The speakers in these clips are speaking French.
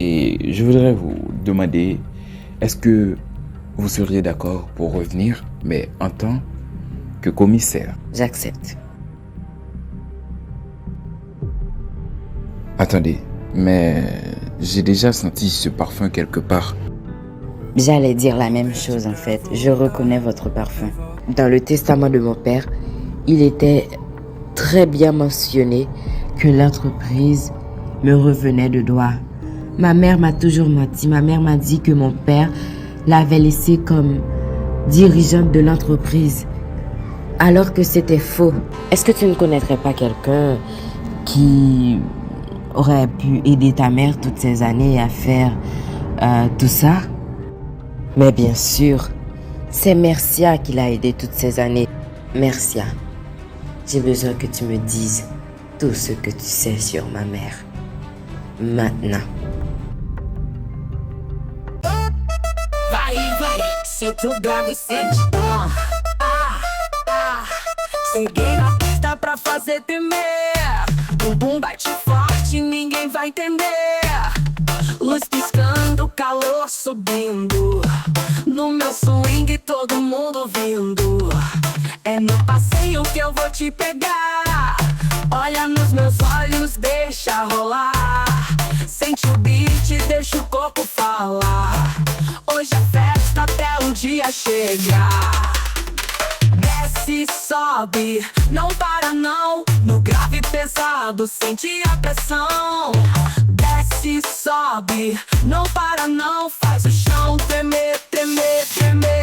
Et je voudrais vous demander, est-ce que vous seriez d'accord pour revenir, mais en tant que commissaire? J'accepte. Attendez, mais j'ai déjà senti ce parfum quelque part. J'allais dire la même chose en fait. Je reconnais votre parfum. Dans le testament de mon père, il était très bien mentionné que l'entreprise me revenait de droit. Ma mère m'a toujours menti. Ma mère m'a dit que mon père l'avait laissé comme dirigeante de l'entreprise, alors que c'était faux. Est-ce que tu ne connaîtrais pas quelqu'un qui aurait pu aider ta mère toutes ces années à faire tout ça? Mais bien sûr, c'est Mercia qui l'a aidé toutes ces années. Mercia, j'ai besoin que tu me dises tout ce que tu sais sur ma mère. Maintenant. Vai, senta o grave e sente. Cheguei na pista pra fazer temer. Bumbum bate forte, ninguém vai entender. Luz piscando, calor subindo. No meu swing, todo mundo ouvindo. É no passeio que eu vou te pegar. Olha nos meus olhos, deixa rolar. Sente o beat, deixa o corpo falar. Hoje é festa até o dia chegar. Desce, sobe, não para não. No grave pesado, sente a pressão. Desce, sobe, não para não. Faz o chão tremer, tremer, tremer.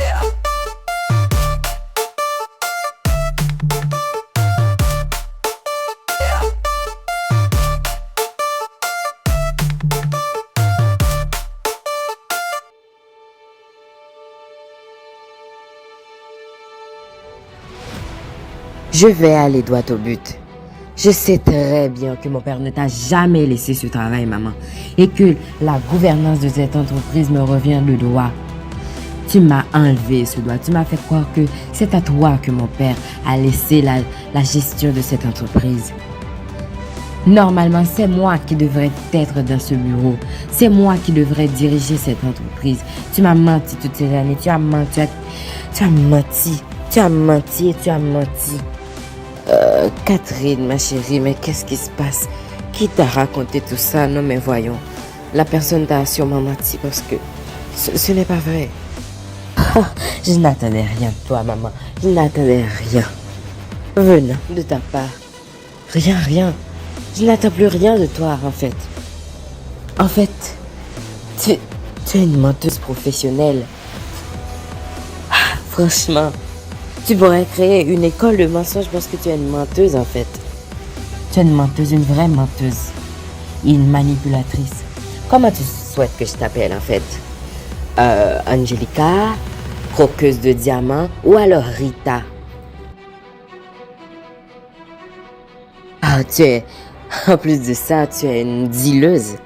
Je vais aller droit au but. Je sais très bien que mon père ne t'a jamais laissé ce travail, maman, et que la gouvernance de cette entreprise me revient de droit. Tu m'as enlevé ce droit, tu m'as fait croire que c'est à toi que mon père a laissé la gestion de cette entreprise. Normalement, c'est moi qui devrais être dans ce bureau. C'est moi qui devrais diriger cette entreprise. Tu m'as menti toutes ces années, tu as menti, tu as menti, tu as menti et tu as menti. Catherine, ma chérie, mais qu'est-ce qui se passe? Qui t'a raconté tout ça? Non, mais voyons. La personne t'a sûrement menti parce que ce n'est pas vrai. Je n'attendais rien de toi, maman. Je n'attendais rien. Venant de ta part. Rien, rien. Je n'attends plus rien de toi, en fait. En fait, tu es une menteuse professionnelle. Franchement. Tu pourrais créer une école de mensonges parce que tu es une menteuse en fait. Tu es une menteuse, une vraie menteuse. Une manipulatrice. Comment tu souhaites que je t'appelle en fait? Angelica, croqueuse de diamants ou alors Rita? Ah, tu es... En plus de ça, tu es une dealeuse.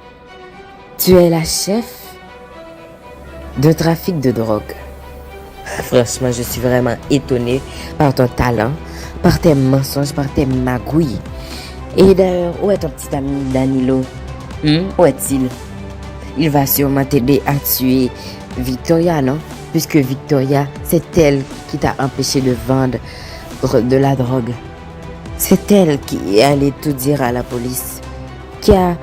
Tu es la chef d'un trafic de drogue. Franchement, je suis vraiment étonnée par ton talent, par tes mensonges, par tes magouilles. Et d'ailleurs, où est ton petit ami Danilo? Où est-il? Il va sûrement t'aider à tuer Victoria, non? Puisque Victoria, c'est elle qui t'a empêché de vendre de la drogue. C'est elle qui est allée tout dire à la police, qui a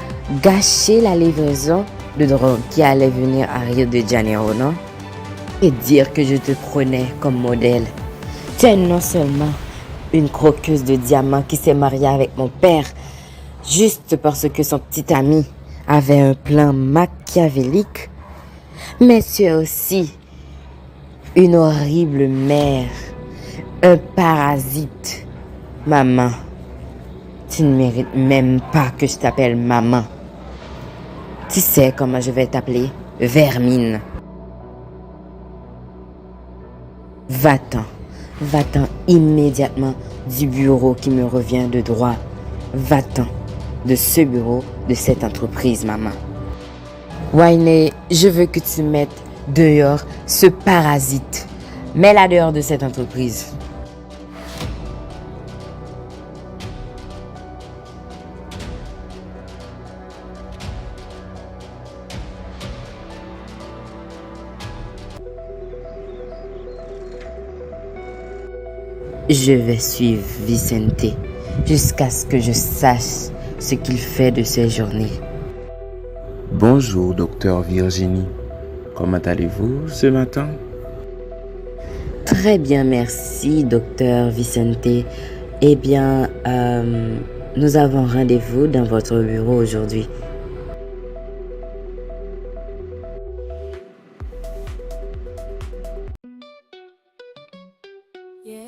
gâché la livraison de drogue qui allait venir à Rio de Janeiro, non? Et dire que je te prenais comme modèle. Tu es non seulement une croqueuse de diamants qui s'est mariée avec mon père juste parce que son petit ami avait un plan machiavélique, mais tu es aussi une horrible mère, un parasite. Maman, tu ne mérites même pas que je t'appelle maman. Tu sais comment je vais t'appeler? Vermine. Va-t'en. Va-t'en immédiatement du bureau qui me revient de droit. Va-t'en de ce bureau, de cette entreprise, maman. Wayne, je veux que tu mettes dehors ce parasite. Mets-la dehors de cette entreprise. Je vais suivre Vicente jusqu'à ce que je sache ce qu'il fait de ses journées. Bonjour, docteur Virginie. Comment allez-vous ce matin? Très bien, merci, docteur Vicente. Eh bien, nous avons rendez-vous dans votre bureau aujourd'hui. Yeah.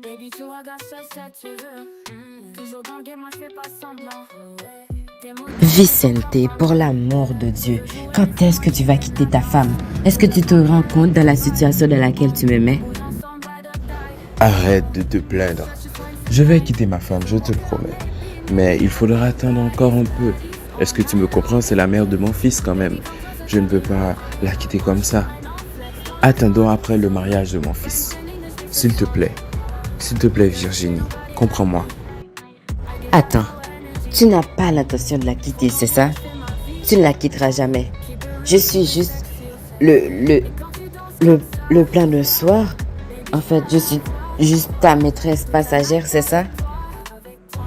Baby, tu regardes ça, tu veux. Toujours dans le game, moi je fais pas semblant. T'es mon Vicente, pour l'amour de Dieu, quand est-ce que tu vas quitter ta femme? Est-ce que tu te rends compte de la situation dans laquelle tu me mets? Arrête de te plaindre. Je vais quitter ma femme, je te promets. Mais il faudra attendre encore un peu. Est-ce que tu me comprends? C'est la mère de mon fils quand même. Je ne peux pas la quitter comme ça. Attendons après le mariage de mon fils. S'il te plaît Virginie, comprends-moi. Attends, tu n'as pas l'intention de la quitter, c'est ça? Tu ne la quitteras jamais. Je suis juste le plan d'un soir. En fait, je suis juste ta maîtresse passagère, c'est ça?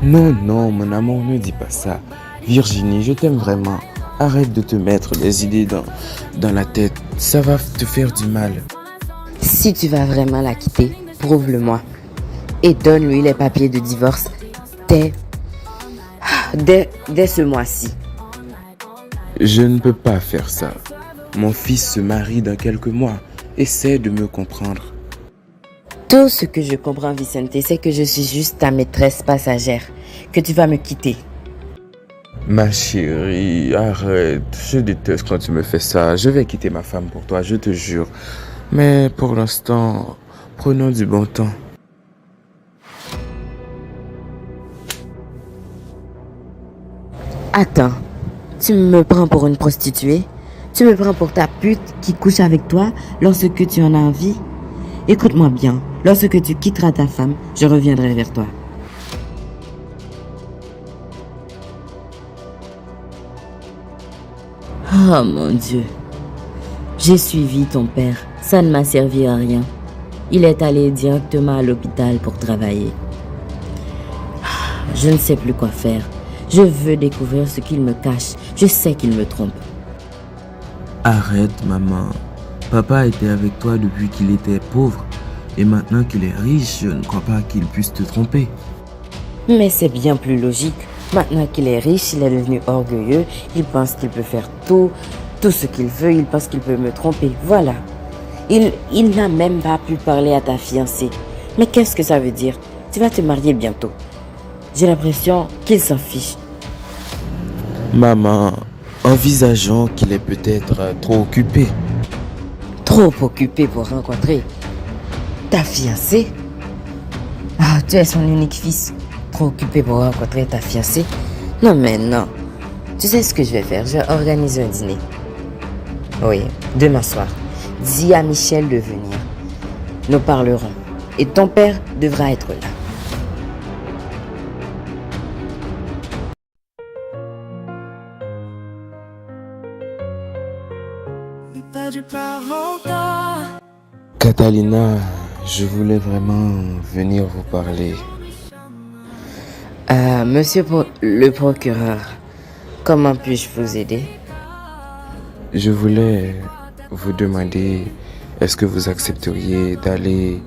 Non, mon amour, ne dis pas ça. Virginie, je t'aime vraiment. Arrête de te mettre des idées dans la tête. Ça va te faire du mal. Si tu vas vraiment la quitter, prouve-le-moi. Et donne-lui les papiers de divorce dès ce mois-ci. Je ne peux pas faire ça. Mon fils se marie dans quelques mois. Essaie de me comprendre. Tout ce que je comprends, Vicente, c'est que je suis juste ta maîtresse passagère, que tu vas me quitter. Ma chérie, arrête. Je déteste quand tu me fais ça. Je vais quitter ma femme pour toi, je te jure. Mais pour l'instant, prenons du bon temps. Attends, tu me prends pour une prostituée? Tu me prends pour ta pute qui couche avec toi lorsque tu en as envie? Écoute-moi bien, lorsque tu quitteras ta femme, je reviendrai vers toi. Oh mon Dieu, j'ai suivi ton père, ça ne m'a servi à rien. Il est allé directement à l'hôpital pour travailler. Je ne sais plus quoi faire. Je veux découvrir ce qu'il me cache. Je sais qu'il me trompe. Arrête, maman. Papa était avec toi depuis qu'il était pauvre. Et maintenant qu'il est riche, je ne crois pas qu'il puisse te tromper. Mais c'est bien plus logique. Maintenant qu'il est riche, il est devenu orgueilleux. Il pense qu'il peut faire tout ce qu'il veut. Il pense qu'il peut me tromper. Voilà. Il n'a même pas pu parler à ta fiancée. Mais qu'est-ce que ça veut dire? Tu vas te marier bientôt. J'ai l'impression qu'il s'en fiche. Maman, envisageons qu'il est peut-être trop occupé. Trop occupé pour rencontrer ta fiancée? Ah, tu es son unique fils. Trop occupé pour rencontrer ta fiancée? Non, mais non. Tu sais ce que je vais faire? Je vais organiser un dîner. Oui, demain soir. Dis à Michel de venir. Nous parlerons. Et ton père devra être là. Catalina, je voulais vraiment venir vous parler. Monsieur le procureur, comment puis-je vous aider? Je voulais vous demander, est-ce que vous accepteriez d'aller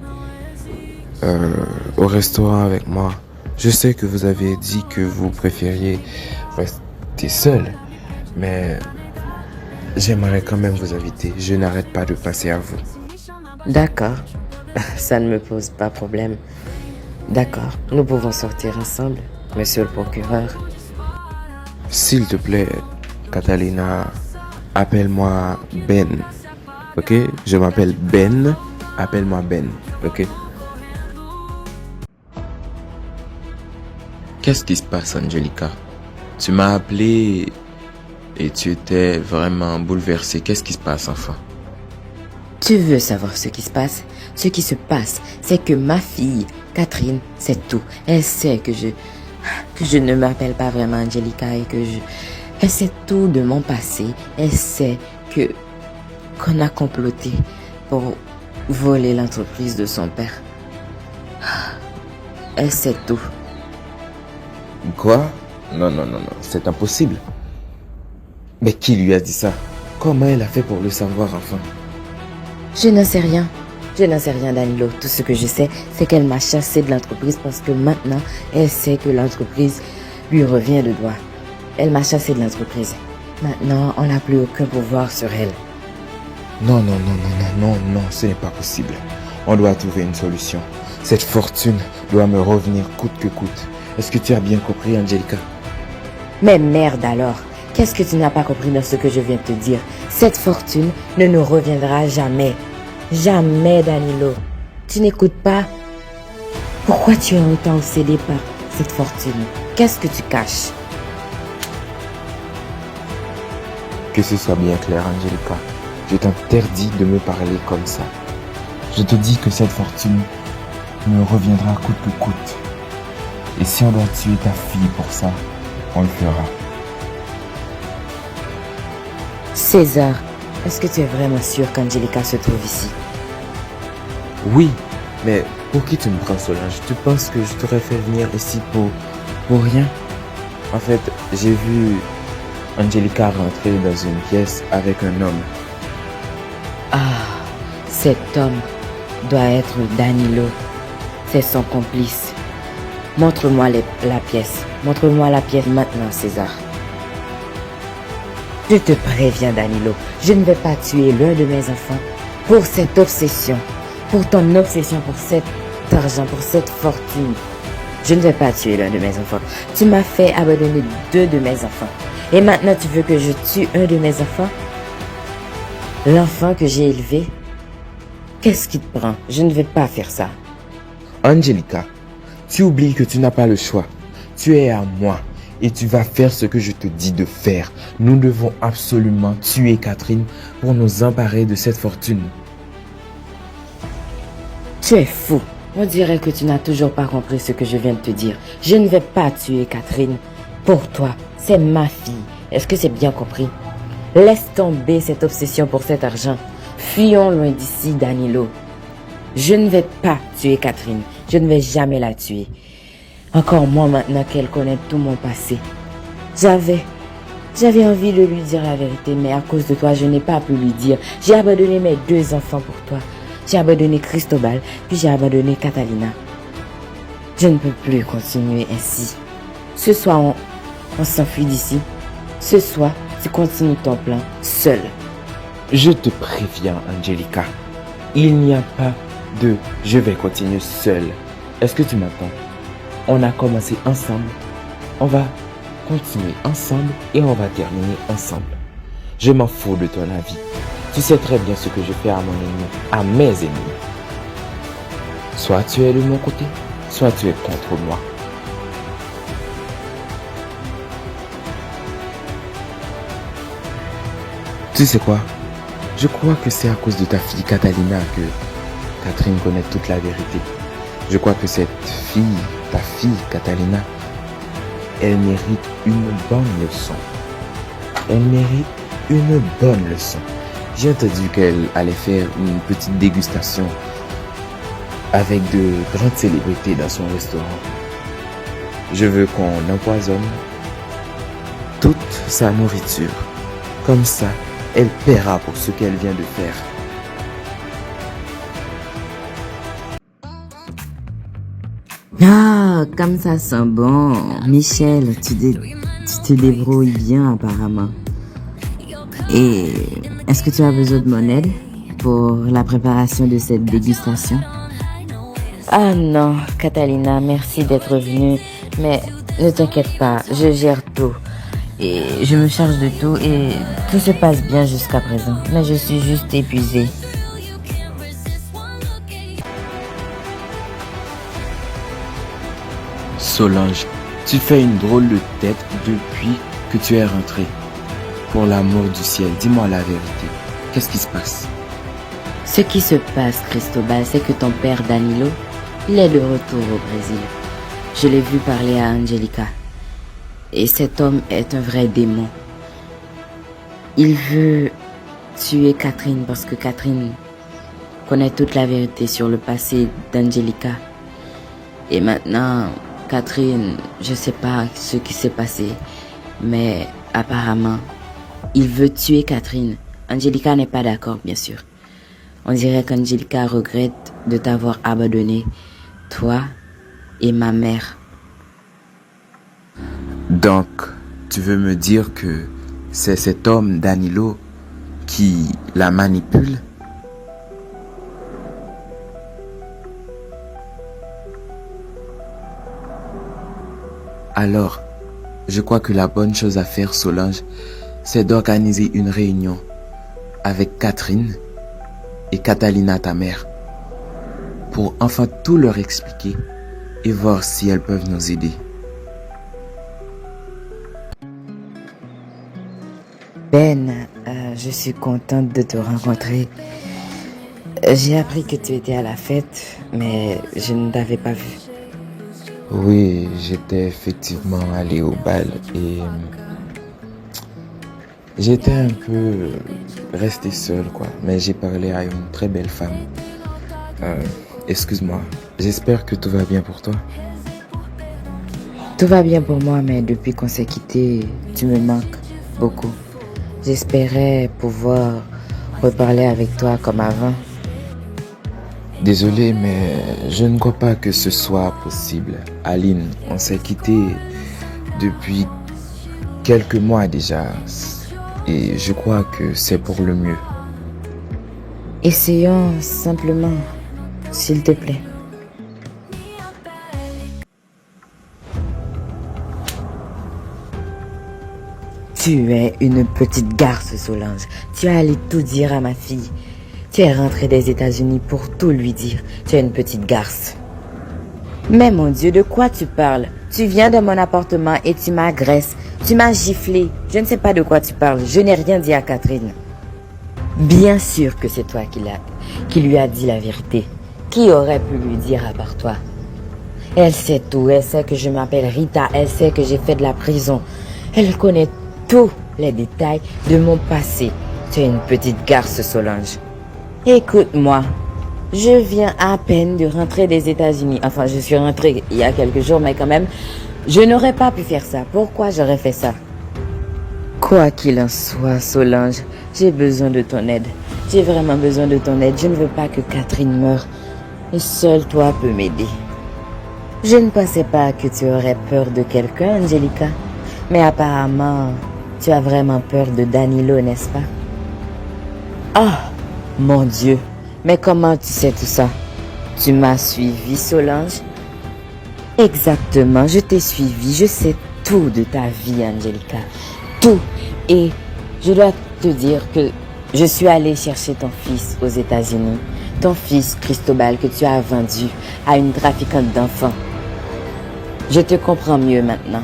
au restaurant avec moi? Je sais que vous avez dit que vous préfériez rester seul, mais j'aimerais quand même vous inviter. Je n'arrête pas de penser à vous. D'accord, ça ne me pose pas problème. D'accord, nous pouvons sortir ensemble, monsieur le procureur. S'il te plaît, Catalina, appelle-moi Ben. Ok? Je m'appelle Ben. Appelle-moi Ben. Ok? Qu'est-ce qui se passe, Angelica? Tu m'as appelé et tu étais vraiment bouleversée. Qu'est-ce qui se passe, enfin? Tu veux savoir ce qui se passe? Ce qui se passe, c'est que ma fille, Catherine, sait tout. Elle sait que je ne m'appelle pas vraiment Angelica et elle sait tout de mon passé. Elle sait qu'on a comploté pour volé l'entreprise de son père. Elle sait tout. Quoi? Non, non, non, non, c'est impossible. Mais qui lui a dit ça? Comment elle a fait pour le savoir enfin? Je n'en sais rien. Je n'en sais rien, Danilo. Tout ce que je sais, c'est qu'elle m'a chassé de l'entreprise parce que maintenant, elle sait que l'entreprise lui revient de droit. Elle m'a chassé de l'entreprise. Maintenant, on n'a plus aucun pouvoir sur elle. Non, non, non, non, non, non, non, ce n'est pas possible. On doit trouver une solution. Cette fortune doit me revenir coûte que coûte. Est-ce que tu as bien compris, Angelica? Mais merde alors, qu'est-ce que tu n'as pas compris dans ce que je viens de te dire? Cette fortune ne nous reviendra jamais. Jamais, Danilo. Tu n'écoutes pas? Pourquoi tu es autant obsédé par cette fortune? Qu'est-ce que tu caches? Que ce soit bien clair, Angelica. Je t'interdis de me parler comme ça. Je te dis que cette fortune me reviendra coûte que coûte. Et si on doit tuer ta fille pour ça, on le fera. César, est-ce que tu es vraiment sûr qu'Angelica se trouve ici? Oui, mais pour qui tu me prends, Solange? Tu penses que je t'aurais fait venir ici pour rien? En fait, j'ai vu Angelica rentrer dans une pièce avec un homme. Ah, cet homme doit être Danilo. C'est son complice. Montre-moi la pièce. Montre-moi la pièce maintenant, César. Je te préviens, Danilo. Je ne vais pas tuer l'un de mes enfants pour cette obsession. Pour ton obsession, pour cet argent, pour cette fortune. Je ne vais pas tuer l'un de mes enfants. Tu m'as fait abandonner 2 de mes enfants. Et maintenant, tu veux que je tue un de mes enfants? L'enfant que j'ai élevé? Qu'est-ce qui te prend? Je ne vais pas faire ça. Angelica, tu oublies que tu n'as pas le choix. Tu es à moi et tu vas faire ce que je te dis de faire. Nous devons absolument tuer Catherine pour nous emparer de cette fortune. Tu es fou. On dirait que tu n'as toujours pas compris ce que je viens de te dire. Je ne vais pas tuer Catherine pour toi. C'est ma fille. Est-ce que c'est bien compris? Laisse tomber cette obsession pour cet argent. Fuyons loin d'ici, Danilo. Je ne vais pas tuer Catherine. Je ne vais jamais la tuer. Encore moins maintenant qu'elle connaît tout mon passé. J'avais envie de lui dire la vérité, mais à cause de toi, je n'ai pas pu lui dire. J'ai abandonné mes 2 enfants pour toi. J'ai abandonné Cristobal, puis j'ai abandonné Catalina. Je ne peux plus continuer ainsi. Ce soir, on s'enfuit d'ici. Ce soir, tu continues ton plan seul. Je te préviens, Angelica. Il n'y a pas de « je vais continuer seul ». Est-ce que tu m'entends? On a commencé ensemble. On va continuer ensemble et on va terminer ensemble. Je m'en fous de ton avis. Tu sais très bien ce que je fais à mon ennemi, à mes ennemis. Soit tu es de mon côté, soit tu es contre moi. Tu sais quoi? Je crois que c'est à cause de ta fille Catalina que Catherine connaît toute la vérité. Je crois que cette fille, ta fille Catalina, elle mérite une bonne leçon. Elle mérite une bonne leçon. J'ai entendu qu'elle allait faire une petite dégustation avec de grandes célébrités dans son restaurant. Je veux qu'on empoisonne toute sa nourriture. Comme ça, elle paiera pour ce qu'elle vient de faire. Ah, comme ça sent bon. Michel, tu te débrouilles bien apparemment. Et est-ce que tu as besoin de mon aide pour la préparation de cette dégustation? Ah non, Catalina, merci d'être venue. Mais ne t'inquiète pas, je gère tout. Et je me charge de tout et tout se passe bien jusqu'à présent. Mais je suis juste épuisée. Solange, tu fais une drôle de tête depuis que tu es rentrée. Pour l'amour du ciel, dis-moi la vérité. Qu'est-ce qui se passe? Ce qui se passe, Cristobal, c'est que ton père Danilo, il est de retour au Brésil. Je l'ai vu parler à Angelica. Et cet homme est un vrai démon. Il veut tuer Catherine parce que Catherine connaît toute la vérité sur le passé d'Angelica. Et maintenant, Catherine, je sais pas ce qui s'est passé, mais apparemment, il veut tuer Catherine. Angelica n'est pas d'accord, bien sûr. On dirait qu'Angelica regrette de t'avoir abandonné, toi et ma mère. Donc, tu veux me dire que c'est cet homme, Danilo, qui la manipule? Alors, je crois que la bonne chose à faire, Solange, c'est d'organiser une réunion avec Catherine et Catalina, ta mère, pour enfin tout leur expliquer et voir si elles peuvent nous aider. Ben, je suis contente de te rencontrer. J'ai appris que tu étais à la fête, mais je ne t'avais pas vu. Oui, j'étais effectivement allé au bal et j'étais un peu resté seul, quoi. Mais j'ai parlé à une très belle femme. Excuse-moi, j'espère que tout va bien pour toi. Tout va bien pour moi, mais depuis qu'on s'est quitté, tu me manques beaucoup. J'espérais pouvoir reparler avec toi comme avant. Désolé, mais je ne crois pas que ce soit possible. Aline, on s'est quitté depuis quelques mois déjà. Et je crois que c'est pour le mieux. Essayons simplement, s'il te plaît. Tu es une petite garce, Solange. Tu es allé tout dire à ma fille. Tu es rentrée des États-Unis pour tout lui dire. Tu es une petite garce. Mais mon Dieu, de quoi tu parles? Tu viens de mon appartement et tu m'agresses. Tu m'as giflé. Je ne sais pas de quoi tu parles. Je n'ai rien dit à Catherine. Bien sûr que c'est toi qui lui a dit la vérité. Qui aurait pu lui dire à part toi? Elle sait tout. Elle sait que je m'appelle Rita. Elle sait que j'ai fait de la prison. Elle connaît tous les détails de mon passé. Tu es une petite garce, Solange. Écoute-moi. Je viens à peine de rentrer des États-Unis. Enfin, je suis rentrée il y a quelques jours, mais quand même, je n'aurais pas pu faire ça. Pourquoi j'aurais fait ça? Quoi qu'il en soit, Solange, j'ai besoin de ton aide. J'ai vraiment besoin de ton aide. Je ne veux pas que Catherine meure. Et seul toi peux m'aider. Je ne pensais pas que tu aurais peur de quelqu'un, Angelica. Mais apparemment, tu as vraiment peur de Danilo, n'est-ce pas? Ah, mon Dieu. Mais comment tu sais tout ça? Tu m'as suivi, Solange? Exactement, je t'ai suivi. Je sais tout de ta vie, Angelica. Tout. Et je dois te dire que je suis allée chercher ton fils aux États-Unis. Ton fils, Cristobal, que tu as vendu à une trafiquante d'enfants. Je te comprends mieux maintenant.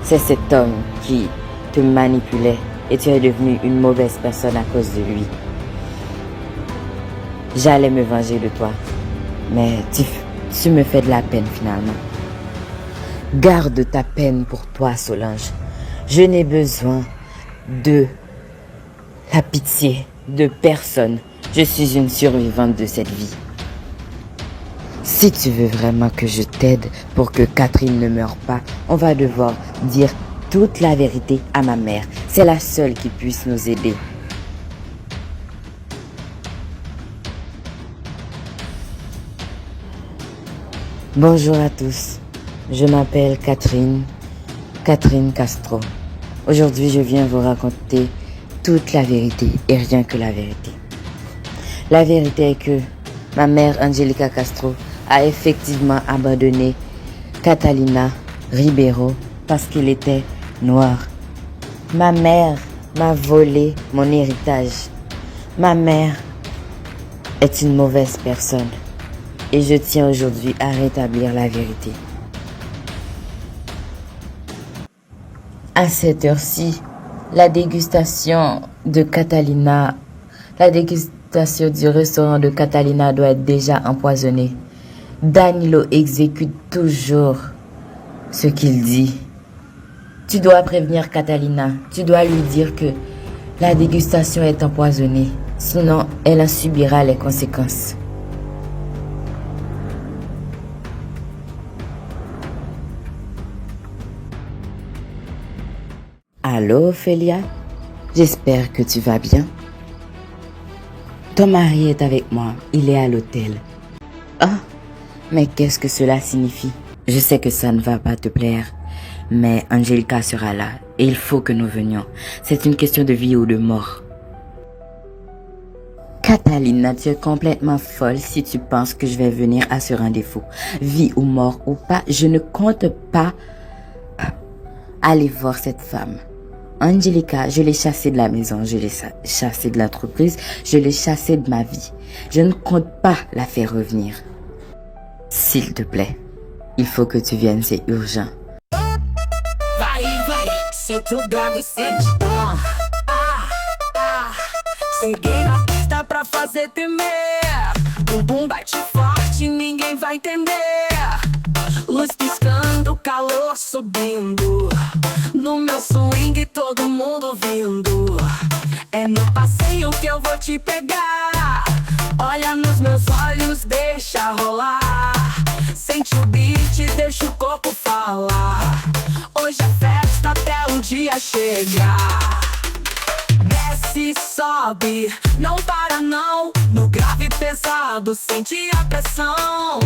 C'est cet homme qui te manipulait et tu es devenue une mauvaise personne à cause de lui. J'allais me venger de toi, mais tu me fais de la peine finalement. Garde ta peine pour toi, Solange. Je n'ai besoin de la pitié de personne. Je suis une survivante de cette vie. Si tu veux vraiment que je t'aide pour que Catherine ne meure pas, on va devoir dire toute la vérité à ma mère. C'est la seule qui puisse nous aider. Bonjour à tous, je m'appelle Catherine Castro. Aujourd'hui, je viens vous raconter toute la vérité et rien que la vérité. La vérité est que ma mère Angelica Castro a effectivement abandonné Catalina Ribeiro parce qu'elle était noire. Ma mère m'a volé mon héritage. Ma mère est une mauvaise personne. Et je tiens aujourd'hui à rétablir la vérité. À cette heure-ci, la dégustation du restaurant de Catalina doit être déjà empoisonnée. Danilo exécute toujours ce qu'il dit. Tu dois prévenir Catalina. Tu dois lui dire que la dégustation est empoisonnée. Sinon, elle en subira les conséquences. Allô, Ophélia? J'espère que tu vas bien. Ton mari est avec moi, il est à l'hôtel. Ah, mais qu'est-ce que cela signifie? Je sais que ça ne va pas te plaire, mais Angelica sera là et il faut que nous venions. C'est une question de vie ou de mort. Catalina, tu es complètement folle si tu penses que je vais venir à ce rendez-vous. Vie ou mort ou pas, je ne compte pas aller voir cette femme. Angelica, je l'ai chassée de la maison, je l'ai chassée de l'entreprise, je l'ai chassée de ma vie. Je ne compte pas la faire revenir. S'il te plaît, il faut que tu viennes, c'est urgent. Vai, senta o gago e sente dó. Cheguei na pista pra fazer temer. Bumbum bate forte, ninguém vai entender. Luz piscando, calor subindo. No meu swing, todo mundo vindo. É no passeio que eu vou te pegar. Olha nos meus olhos, deixa rolar. Sente o beat, deixa o corpo falar. Hoje é festa até o dia chegar. Desce, sobe, não para não. No grave pesado, sente a pressão.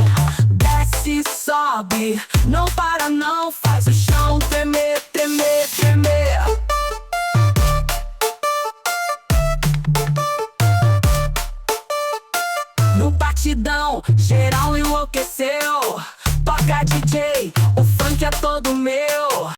Desce, sobe, não para não. Faz o chão tremer, tremer, tremer. No batidão, geral enlouqueceu. Toca DJ, o funk é todo meu.